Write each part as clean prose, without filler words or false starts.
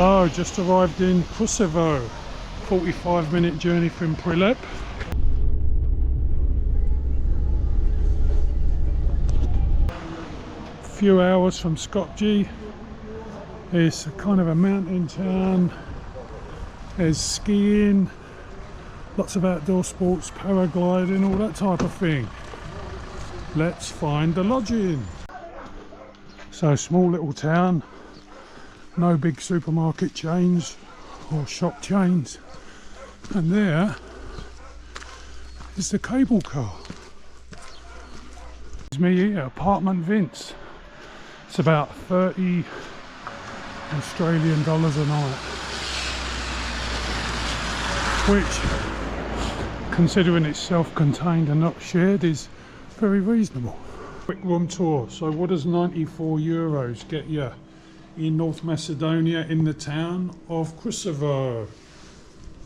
So just arrived in Krushevo, 45-minute journey from Prilep. Few hours from Skopje. It's kind of a mountain town. There's skiing, lots of outdoor sports, paragliding, all that type of thing. Let's find the lodging. So small little town, no big supermarket chains or shop chains, and there is the cable car. It's me here, apartment Vince. It's about 30 Australian dollars a night, which, considering it's self-contained and not shared, is very reasonable. Quick room tour. So what does 94 euros get you in North Macedonia, in the town of Krushevo?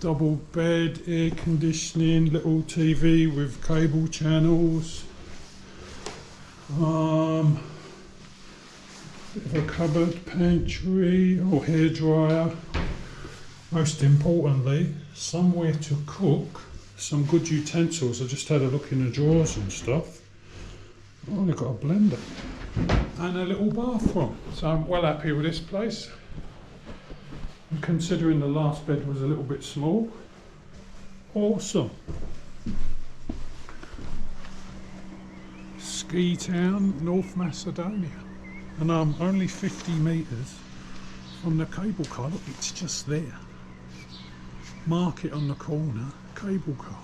Double bed, air conditioning, little TV with cable channels, bit of a cupboard, pantry or hairdryer. Most importantly, somewhere to cook, some good utensils. I just had a look in the drawers and stuff. Oh, they've got a blender and a little bathroom. So I'm well happy with this place. And considering the last bed was a little bit small, awesome. Ski town, North Macedonia. And I'm only 50 metres from the cable car. Look, it's just there. Market on the corner, cable car.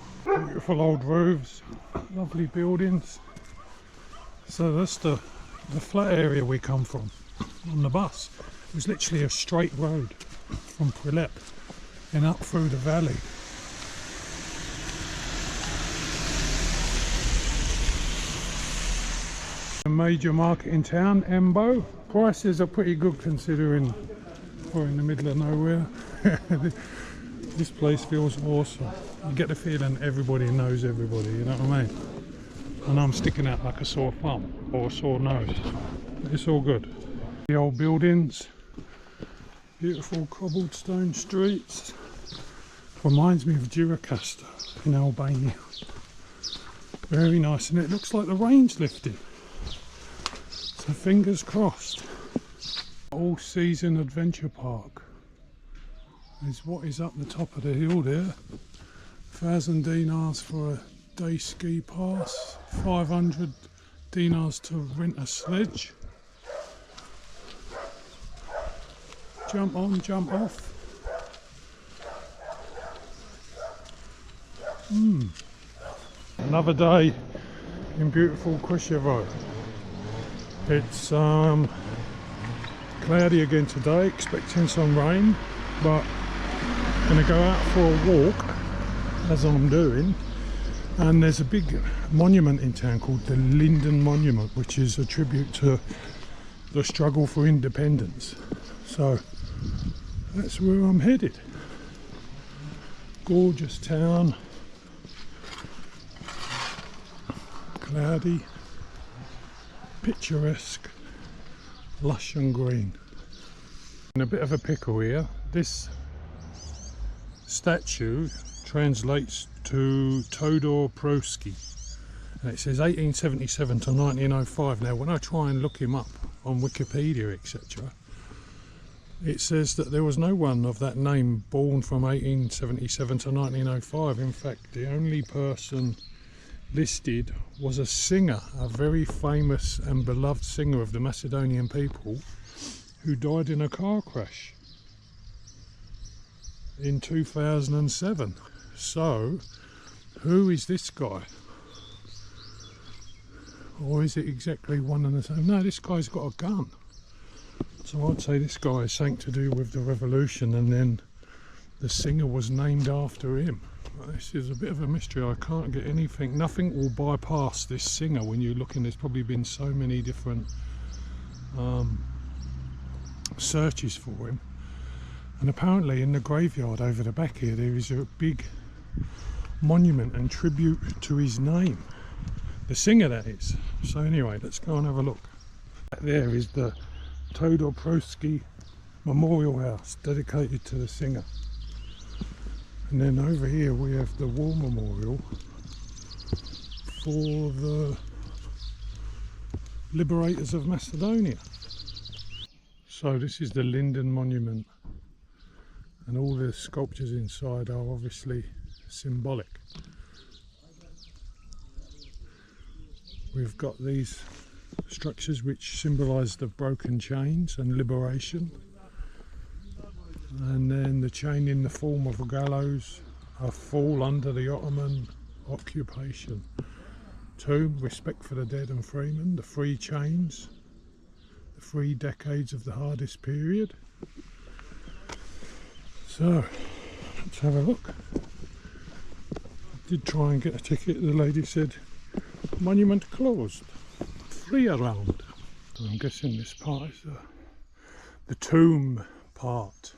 Beautiful old roofs, lovely buildings. So that's the flat area we come from on the bus. It was literally a straight road from Prilep and up through the valley. A major market in town, Embo. Prices are pretty good considering we're in the middle of nowhere. This place feels awesome. You get the feeling everybody knows everybody, you know what I mean? And I'm sticking out like a sore thumb or a sore nose. It's all good. The old buildings, beautiful cobblestone streets. Reminds me of Juracaster in Albania. Very nice, and it looks like the rain's lifting. So fingers crossed. All season adventure park is what is up the top of the hill there. 1,000 dinars for a day ski pass, 500 dinars to rent a sledge. Jump on, jump off. Another day in beautiful Krushevo. It's cloudy again today, expecting some rain, but gonna go out for a walk as I'm doing. And there's a big monument in town called the Linden Monument, which is a tribute to the struggle for independence. So that's where I'm headed. Gorgeous town, cloudy, picturesque, lush and green. In a bit of a pickle here. This statue translates to Todor Proski, and it says 1877 to 1905. Now when I try and look him up on Wikipedia etc, it says that there was no one of that name born from 1877 to 1905. In fact, the only person listed was a singer, a very famous and beloved singer of the Macedonian people, who died in a car crash in 2007. So who is this guy? Or is it exactly one and the same? No, this guy's got a gun. So I'd say this guy is something to do with the revolution, and then the singer was named after him. This is a bit of a mystery. I can't get anything, nothing will bypass this singer when you're looking. There's probably been so many different searches for him. And apparently in the graveyard over the back here there is a big monument and tribute to his name. The singer, that is. So anyway, let's go and have a look. There is the Todor Proski memorial house dedicated to the singer. And then over here we have the war memorial for the liberators of Macedonia. So this is the Linden monument, and all the sculptures inside are obviously symbolic. We've got these structures which symbolise the broken chains and liberation, and then the chain in the form of a gallows, a fall under the Ottoman occupation. Tomb, respect for the dead and freemen, the three chains, the 3 decades of the hardest period. So let's have a look. I did try and get a ticket. The lady said monument closed, free around. So I'm guessing this part is the tomb part.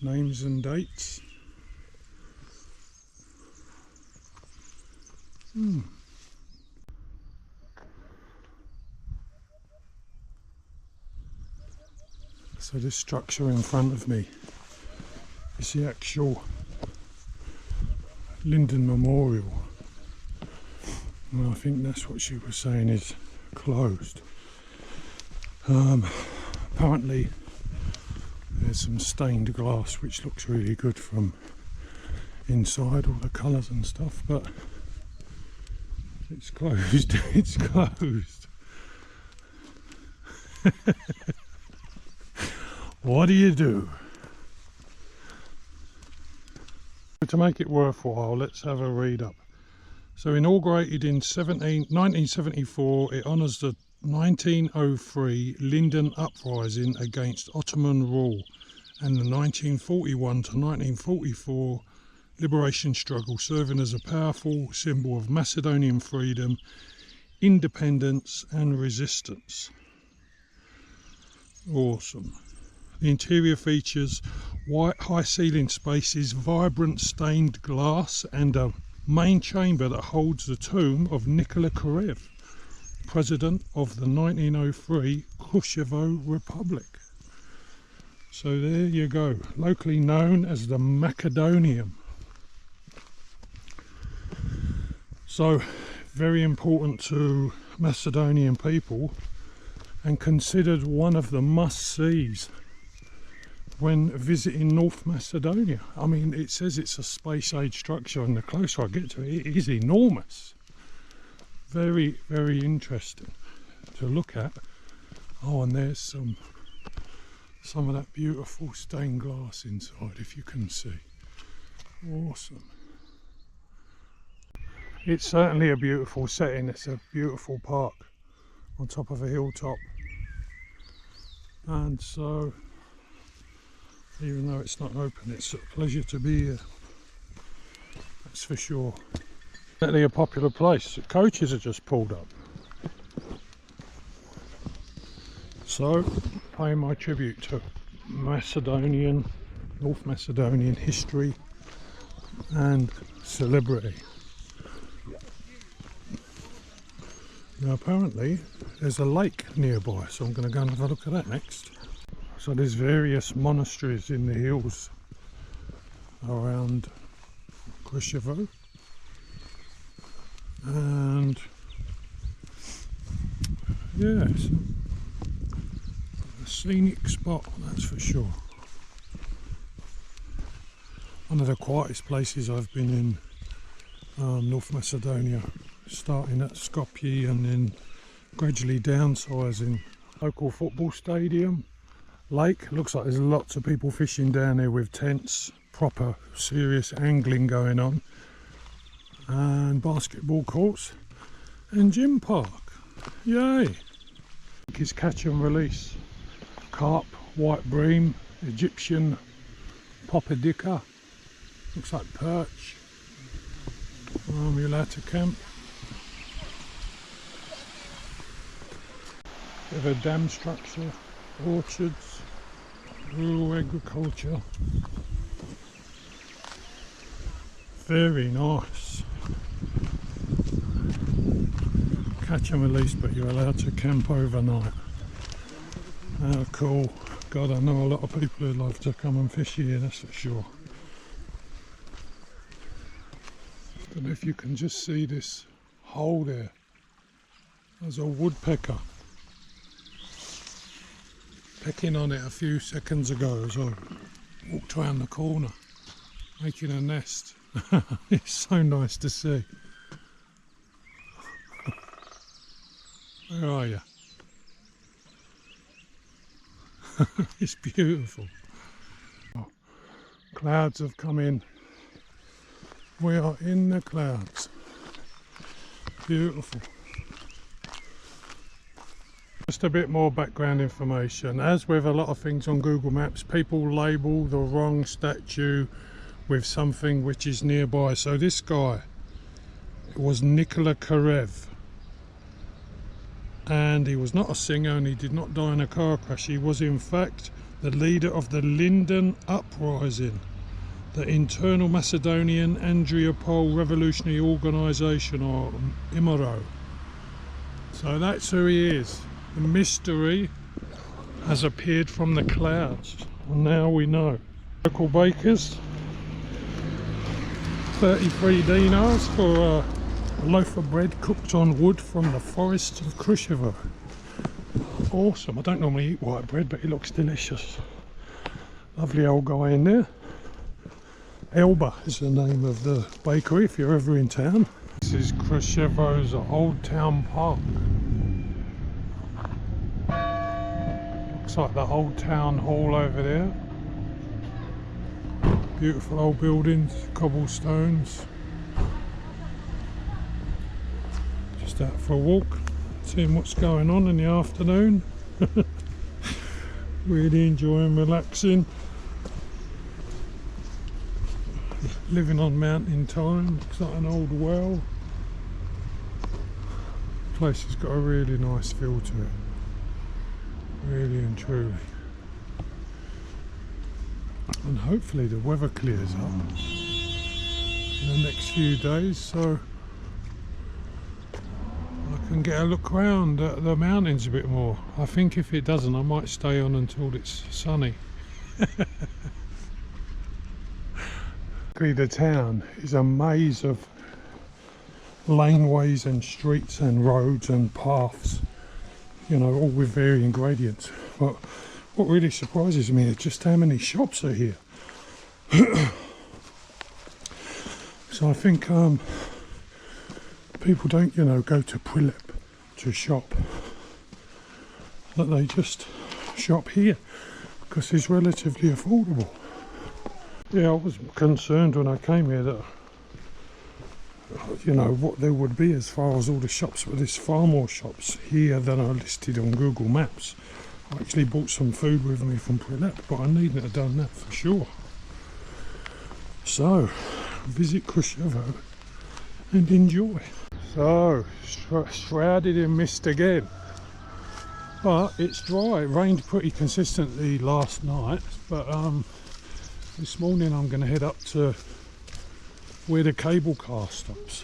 Names and dates. So this structure in front of me is the actual Linden Memorial. Well, I think that's what she was saying is closed. Apparently there's some stained glass which looks really good from inside, all the colours and stuff, but it's closed. It's closed. What do you do? To make it worthwhile, let's have a read up. So inaugurated in 1974, it honours the 1903 Linden uprising against Ottoman rule and the 1941 to 1944 liberation struggle, serving as a powerful symbol of Macedonian freedom, independence and resistance. Awesome. The interior features white high ceiling spaces, vibrant stained glass and a main chamber that holds the tomb of Nikola Krushev, president of the 1903 Krushevo Republic. So there you go, locally known as the Macedonium. So very important to Macedonian people and considered one of the must-sees when visiting North Macedonia. I mean, it says it's a space-age structure, and the closer I get to it, it is enormous. Very, very interesting to look at. Oh, and there's some of that beautiful stained glass inside, if you can see. Awesome. It's certainly a beautiful setting. It's a beautiful park on top of a hilltop, and so even though it's not open, it's a pleasure to be here, that's for sure. Certainly a popular place. The coaches are just pulled up, so paying my tribute to North Macedonian history and celebrity. Now apparently there's a lake nearby, so I'm going to go and have a look at that next. So there's various monasteries in the hills around Krushevo, and yeah, it's a scenic spot, that's for sure. One of the quietest places I've been in North Macedonia, starting at Skopje and then gradually downsizing. Local football stadium, lake, looks like there's lots of people fishing down there with tents, proper serious angling going on, and basketball courts and gym park. Yay! Is catch and release, carp, white bream, Egyptian popadica, looks like perch. You're allowed to camp. Bit of a dam structure, orchards, rural agriculture. Very nice. catch and release, but you're allowed to camp overnight. How cool. God, I know a lot of people who love to come and fish here, that's for sure. I don't know if you can just see this hole there. There's a woodpecker pecking on it a few seconds ago as I walked around the corner, making a nest. It's so nice to see. Where are you? It's beautiful. Oh, clouds have come in. We are in the clouds. Beautiful. Just a bit more background information. As with a lot of things on Google Maps, people label the wrong statue with something which is nearby. So this guy was Nicola Karev, and he was not a singer and he did not die in a car crash. He was in fact the leader of the Linden uprising, the Internal Macedonian Andriopole Revolutionary Organisation, or IMRO. So that's who he is. The mystery has appeared from the clouds, and now we know. Local bakers, 33 dinars for a loaf of bread cooked on wood from the forests of Krushevo. Awesome. I don't normally eat white bread, but it looks delicious. Lovely old guy in there. Elba is the name of the bakery if you're ever in town. This is Krushevo's Old Town Park. Looks like the old town hall over there. Beautiful old buildings, cobblestones. Just out for a walk, seeing what's going on in the afternoon. Really enjoying relaxing. Living on mountain time. Looks like an old well. The place has got a really nice feel to it. Really and truly. And hopefully the weather clears up in the next few days, so I can get a look around at the mountains a bit more. I think if it doesn't, I might stay on until it's sunny. The town is a maze of laneways and streets and roads and paths, you know, all with varying gradients. But what really surprises me is just how many shops are here. So I think people don't, you know, go to Prilep to shop, that they just shop here because it's relatively affordable. Yeah, I was concerned when I came here that, you know, what there would be as far as all the shops, but there's far more shops here than are listed on Google Maps. I actually bought some food with me from Prilep, but I needn't have done that for sure. So, visit Krushevo and enjoy. So, shrouded in mist again, but it's dry. It rained pretty consistently last night, but this morning I'm going to head up to where the cable car stops,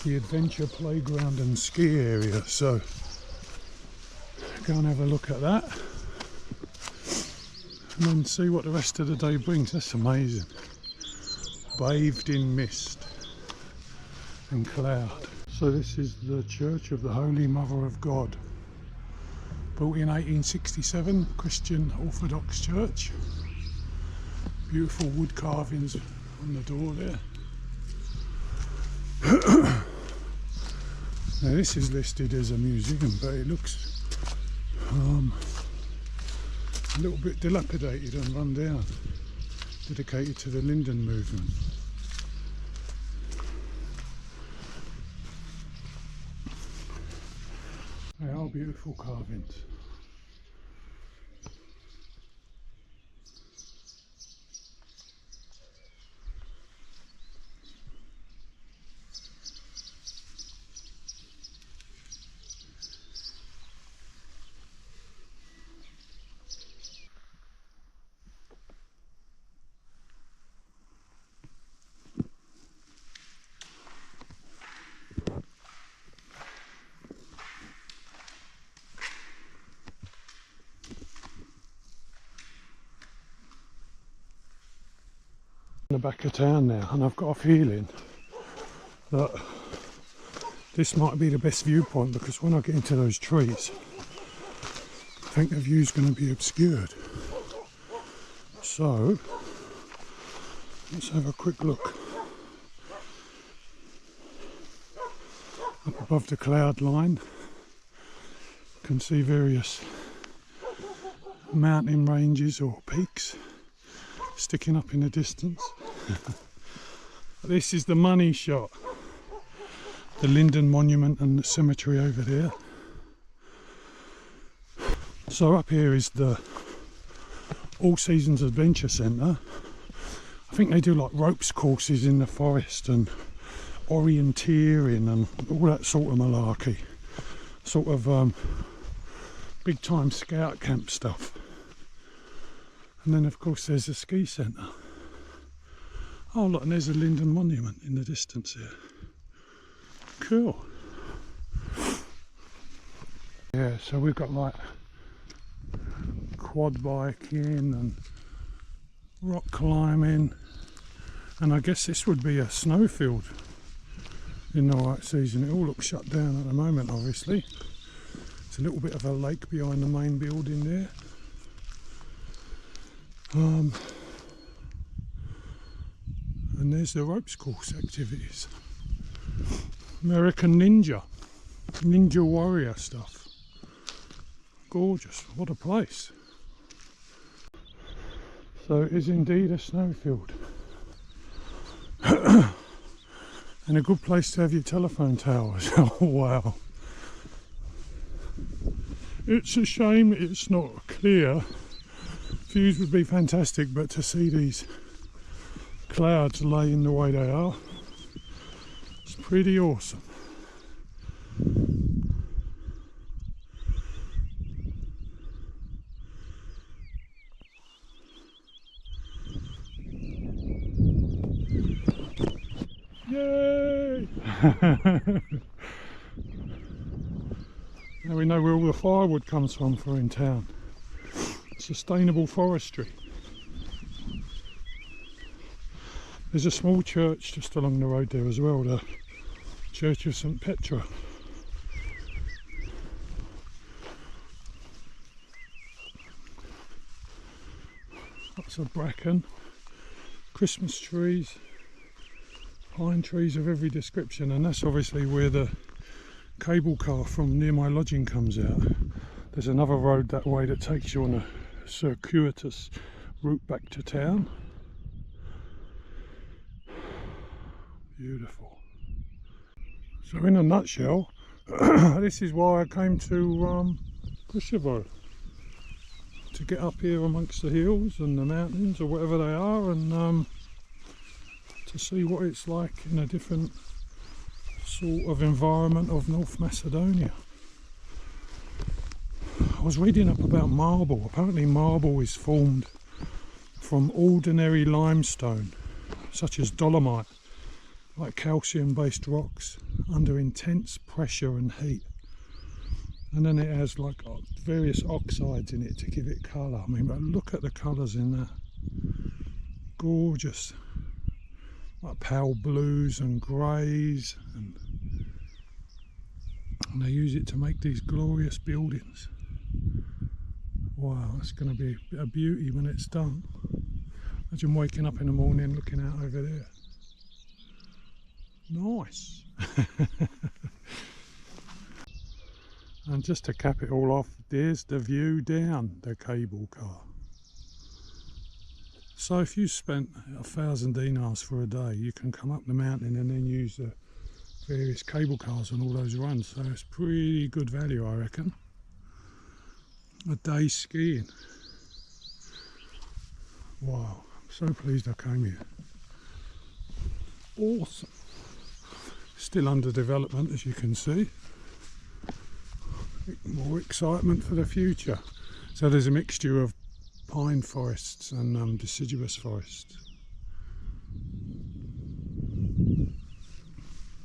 the adventure playground and ski area, so go and have a look at that and then see what the rest of the day brings. That's amazing. Bathed in mist and cloud. So this is the Church of the Holy Mother of God, built in 1867, Christian Orthodox Church. Beautiful wood carvings on the door there. Now this is listed as a museum, but it looks a little bit dilapidated and run down, dedicated to the Linden movement. They are beautiful carvings. the back of town now, and I've got a feeling that this might be the best viewpoint, because when I get into those trees, I think the view's going to be obscured. So let's have a quick look. Up above the cloud line, you can see various mountain ranges or peaks sticking up in the distance. This is the money shot. The Linden monument and the cemetery over there. So up here is the All Seasons Adventure Centre. I think they do like ropes courses in the forest and orienteering and all that sort of malarkey. Sort of big time scout camp stuff. And then of course there's a ski centre. Oh look, and there's a Linden monument in the distance here. Cool. Yeah, so we've got like quad biking and rock climbing, and I guess this would be a snowfield in the right season. It all looks shut down at the moment, obviously. It's a little bit of a lake behind the main building there. And there's the ropes course activities. American Ninja warrior stuff. Gorgeous, what a place. So it is indeed a snowfield. And a good place to have your telephone towers. Oh wow. It's a shame it's not clear. Views would be fantastic, but to see these clouds laying the way they are, it's pretty awesome. Yay! Now we know where all the firewood comes from for in town. Sustainable forestry. There's a small church just along the road there as well, the Church of St. Petra. Lots of bracken, Christmas trees, pine trees of every description, and that's obviously where the cable car from near my lodging comes out. There's another road that way that takes you on a circuitous route back to town. Beautiful. So in a nutshell, this is why I came to Krushevo, to get up here amongst the hills and the mountains or whatever they are, and to see what it's like in a different sort of environment of North Macedonia. I was reading up about marble. Apparently marble is formed from ordinary limestone, such as dolomite, like calcium based rocks, under intense pressure and heat. And then it has like various oxides in it to give it colour. I mean, but look at the colours in that. Gorgeous. Like pale blues and greys, and they use it to make these glorious buildings. Wow, that's going to be a bit of beauty when it's done. Imagine waking up in the morning looking out over there. Nice. And just to cap it all off, there's the view down the cable car. So if you spent 1,000 dinars for a day, you can come up the mountain and then use the various cable cars on all those runs. So it's pretty good value, I reckon. A day skiing. Wow, I'm so pleased I came here. Awesome. Still under development, as you can see. More excitement for the future. So there's a mixture of pine forests and deciduous forests.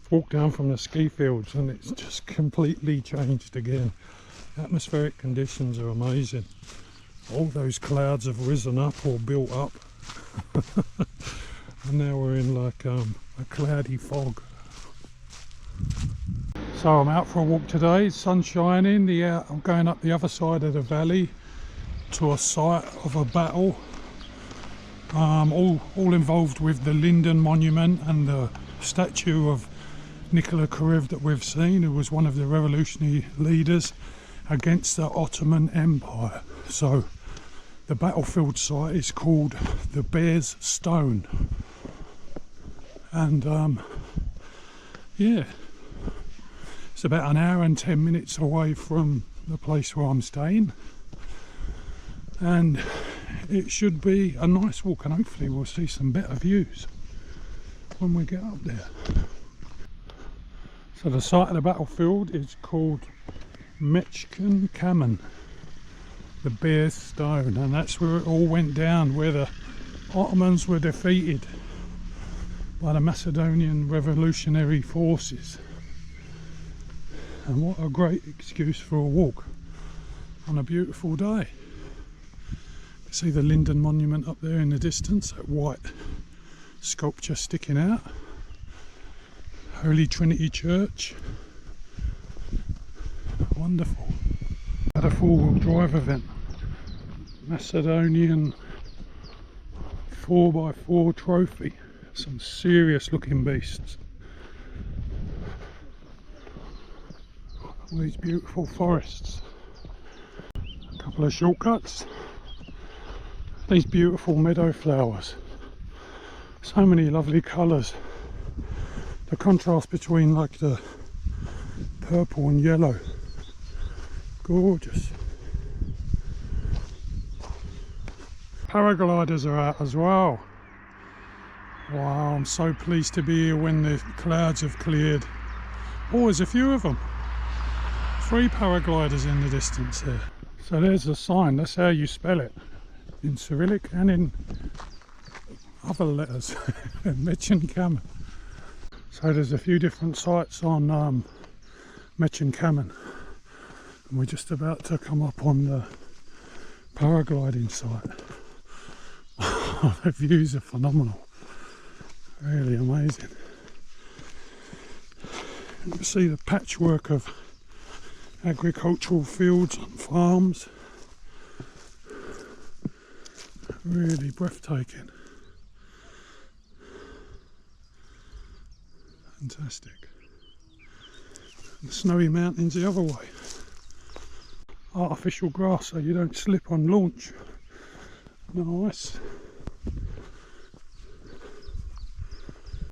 Walked down from the ski fields and it's just completely changed again. Atmospheric conditions are amazing. All those clouds have risen up or built up. and now we're in like a cloudy fog. So I'm out for a walk today, sun's shining, I'm going up the other side of the valley to a site of a battle, all involved with the Linden monument and the statue of Krushevo that we've seen, who was one of the revolutionary leaders against the Ottoman Empire. So the battlefield site is called the Bear's Stone, and yeah, it's about an hour and 10 minutes away from the place where I'm staying, and it should be a nice walk, and hopefully we'll see some better views when we get up there. So the site of the battlefield is called Mechkin Kamen, the Bear's Stone, and that's where it all went down, where the Ottomans were defeated by the Macedonian revolutionary forces. And what a great excuse for a walk on a beautiful day. You see the Linden monument up there in the distance, that white sculpture sticking out. Holy Trinity Church. Wonderful. At a four-wheel drive event. Macedonian 4x4 trophy. Some serious looking beasts. All these beautiful forests. A couple of shortcuts. These beautiful meadow flowers. So many lovely colours. The contrast between like the purple and yellow. Gorgeous. Paragliders are out as well. Wow, I'm so pleased to be here when the clouds have cleared. Oh, there's a few of them. 3 paragliders in the distance here. So there's the sign, that's how you spell it. In Cyrillic and in other letters. Mechkin Kamen. So there's a few different sites on Mechkin Kamen. And we're just about to come up on the paragliding site. The views are phenomenal. Really amazing. You can see the patchwork of agricultural fields and farms. Really breathtaking. Fantastic. And the snowy mountains the other way. Artificial grass so you don't slip on launch. Nice.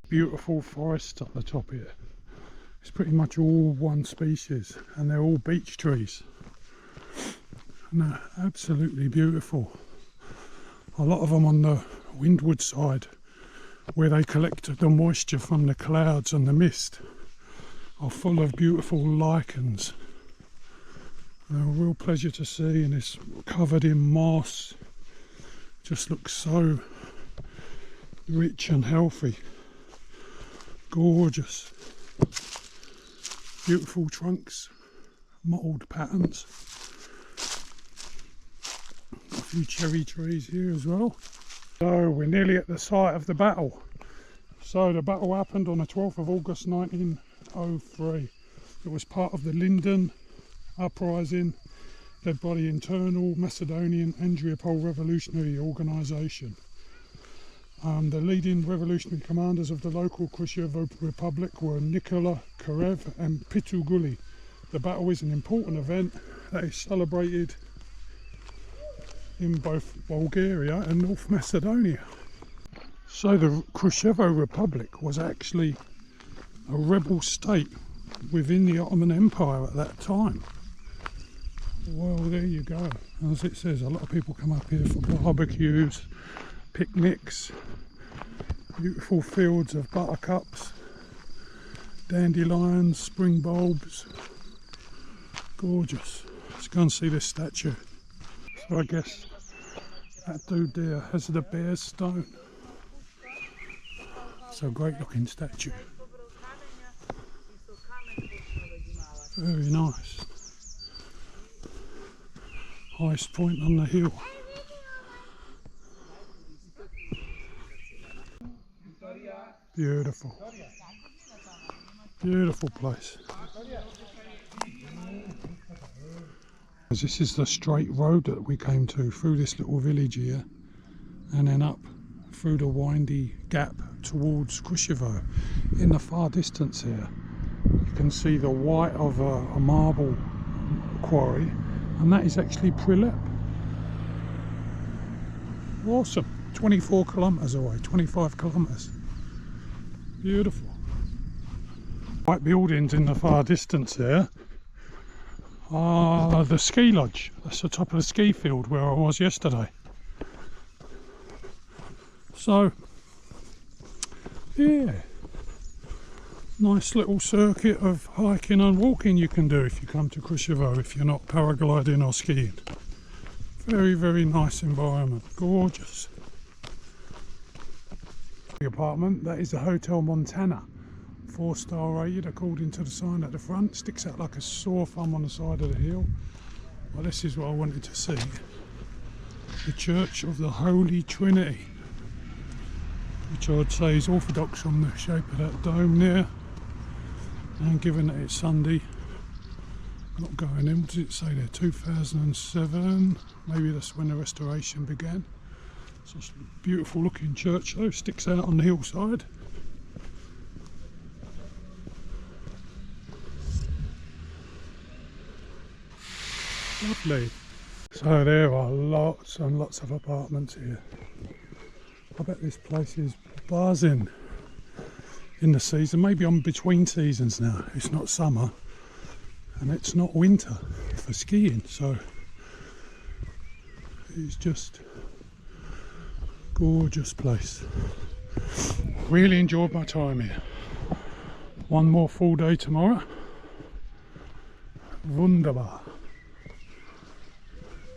Beautiful forest up the top here. It's pretty much all one species, and they're all beech trees. And they're absolutely beautiful. A lot of them on the windward side, where they collect the moisture from the clouds and the mist, are full of beautiful lichens. They're a real pleasure to see, and it's covered in moss. Just looks so rich and healthy. Gorgeous. Beautiful trunks, mottled patterns. A few cherry trees here as well. So we're nearly at the site of the battle. So the battle happened on the 12th of August 1903. It was part of the Linden uprising led by the internal Macedonian Andriopol revolutionary organisation. The leading revolutionary commanders of the local Krushevo Republic were Krushevo and Prilep. The battle is an important event that is celebrated in both Bulgaria and North Macedonia. So the Krushevo Republic was actually a rebel state within the Ottoman Empire at that time. Well, there you go. As it says, a lot of people come up here for barbecues, picnics, beautiful fields of buttercups, dandelions, spring bulbs. Gorgeous. Let's go and see this statue. So I guess that dude there has the Bear's Stone. It's a great looking statue. Very nice. Highest point on the hill. Beautiful. Beautiful place. This is the straight road that we came to through this little village here, and then up through the windy gap towards Krushevo. In the far distance here, you can see the white of a marble quarry, and that is actually Prilep. Awesome. 24 kilometres away, 25 kilometres. Beautiful. White buildings in the far distance there are the ski lodge. That's the top of the ski field where I was yesterday. So, yeah, nice little circuit of hiking and walking you can do if you come to Krushevo, if you're not paragliding or skiing. Very, very nice environment, gorgeous. The apartment, that is the Hotel Montana, 4-star rated according to the sign at the front. Sticks out like a sore thumb on the side of the hill. Well, this is what I wanted to see. The Church of the Holy Trinity, which I would say is orthodox from the shape of that dome there. And given that it's Sunday, not going in, what does it say there, 2007, maybe that's when the restoration began. It's a beautiful looking church though, sticks out on the hillside. Lovely. So there are lots and lots of apartments here. I bet this place is buzzing in the season. Maybe I'm between seasons now. It's not summer and it's not winter for skiing, so it's just gorgeous place. Really enjoyed my time here. One more full day tomorrow. Wunderbar.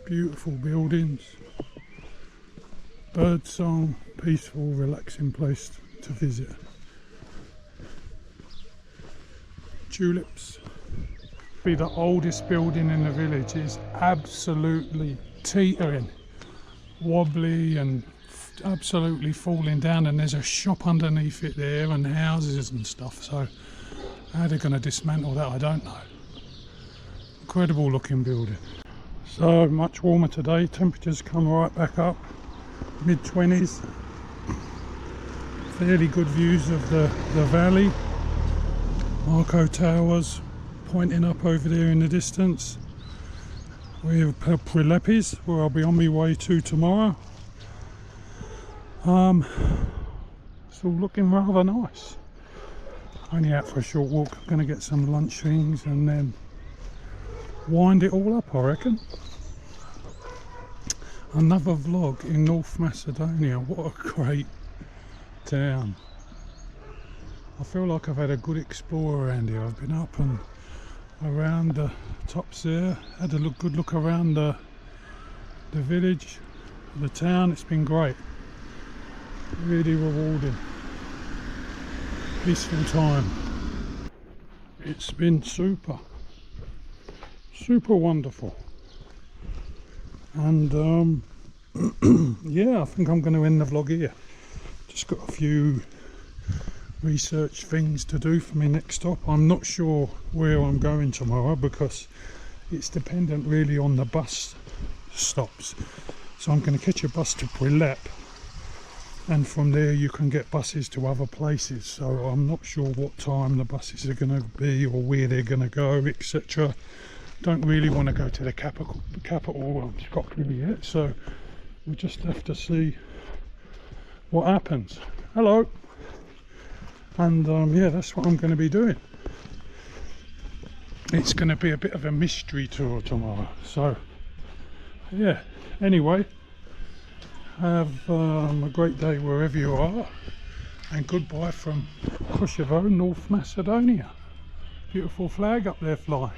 Beautiful buildings, bird song, peaceful, relaxing place to visit. Tulips. Be the oldest building in the village is absolutely teetering, wobbly and absolutely falling down, and there's a shop underneath it there and houses and stuff, so how they're going to dismantle that I don't know. Incredible looking building. So much warmer today, temperatures come right back up, mid-20s. Fairly good views of the valley. Marco Towers pointing up over there in the distance. We have Prilep, where I'll be on my way to tomorrow. It's all looking rather nice. Only out for a short walk. I'm going to get some lunch things and then wind it all up, I reckon. Another vlog in North Macedonia. What a great town. I feel like I've had a good explore around here. I've been up and around the tops there, had a good look around the village, the town. It's been great, really rewarding, peaceful time. It's been super wonderful, and yeah, I think I'm going to end the vlog here. Just got a few research things to do for my next stop. I'm not sure where I'm going tomorrow because it's dependent really on the bus stops. So I'm going to catch a bus to Prilep, and from there you can get buses to other places. So I'm not sure what time the buses are going to be or where they're going to go, etc. Don't really want to go to the capital Skopje yet, so we'll just have to see what happens. Hello. And yeah, that's what I'm going to be doing. It's going to be a bit of a mystery tour tomorrow, so yeah. Anyway, have a great day wherever you are, and goodbye from Krushevo, North Macedonia. Beautiful flag up there flying.